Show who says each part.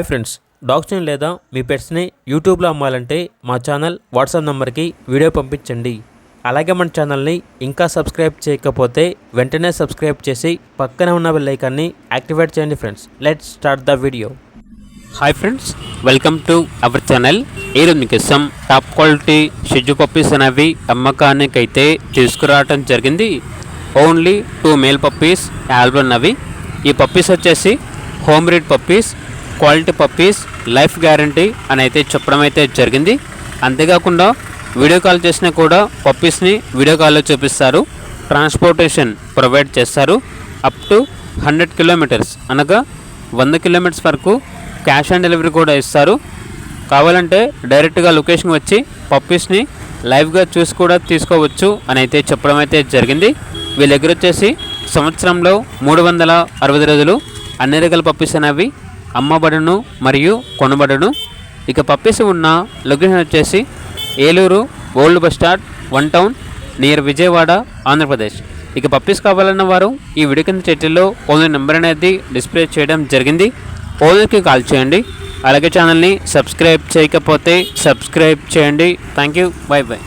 Speaker 1: Hi friends, డాగ్స్ని లేదా మీ పెట్స్ని యూట్యూబ్లో అమ్మాలంటే మా ఛానల్ వాట్సాప్ నెంబర్కి వీడియో పంపించండి. అలాగే మన ఛానల్ని ఇంకా సబ్స్క్రైబ్ చేయకపోతే వెంటనే సబ్స్క్రైబ్ చేసి పక్కనే ఉన్న బెల్ ఐకాన్ని యాక్టివేట్ చేయండి. Friends, let's start the video.
Speaker 2: Hi friends, welcome to our channel. ఈరోజు మీకోసం టాప్ క్వాలిటీ షిజు పప్పీస్ అనేవి అమ్మకానికైతే తీసుకురావడం జరిగింది. ఓన్లీ 2 మేల్ పప్పీస్ అవైలబుల్ ఉన్నవి. ఈ పప్పీస్ వచ్చేసి home breed puppies, quality puppies, life guarantee అని అయితే చెప్పడం అయితే జరిగింది. అంతేకాకుండా వీడియో కాల్ చేసినా కూడా పప్పీస్ని వీడియో కాల్లో చూపిస్తారు. ట్రాన్స్పోర్టేషన్ ప్రొవైడ్ చేస్తారు. అప్ టు 100 కిలోమీటర్స్ అనగా 100 కిలోమీటర్స్ వరకు క్యాష్ ఆన్ డెలివరీ కూడా ఇస్తారు. కావాలంటే డైరెక్ట్గా లొకేషన్ వచ్చి పప్పీస్ని లైవ్గా చూసి కూడా తీసుకోవచ్చు అని అయితే చెప్పడం అయితే జరిగింది. వీళ్ళ దగ్గర వచ్చేసి సంవత్సరంలో 360 రోజులు అన్ని రకాల పప్పీస్ అనేవి అమ్మబడును మరియు కొనబడును. ఇక పప్పీస్ ఉన్న లొకేషన్ వచ్చేసి Eluru old bus stand, 1 town near Vijayawada, Andhra Pradesh. ఇక పప్పీస్ కావాలన్న వారు ఈ వీడియో కింద టైటిల్లో ఓనర్ నెంబర్ అనేది డిస్ప్లే చేయడం జరిగింది. ఓనర్కి కాల్ చేయండి. అలాగే ఛానల్ని సబ్స్క్రైబ్ చేయకపోతే సబ్స్క్రైబ్ చేయండి. Thank you, by by.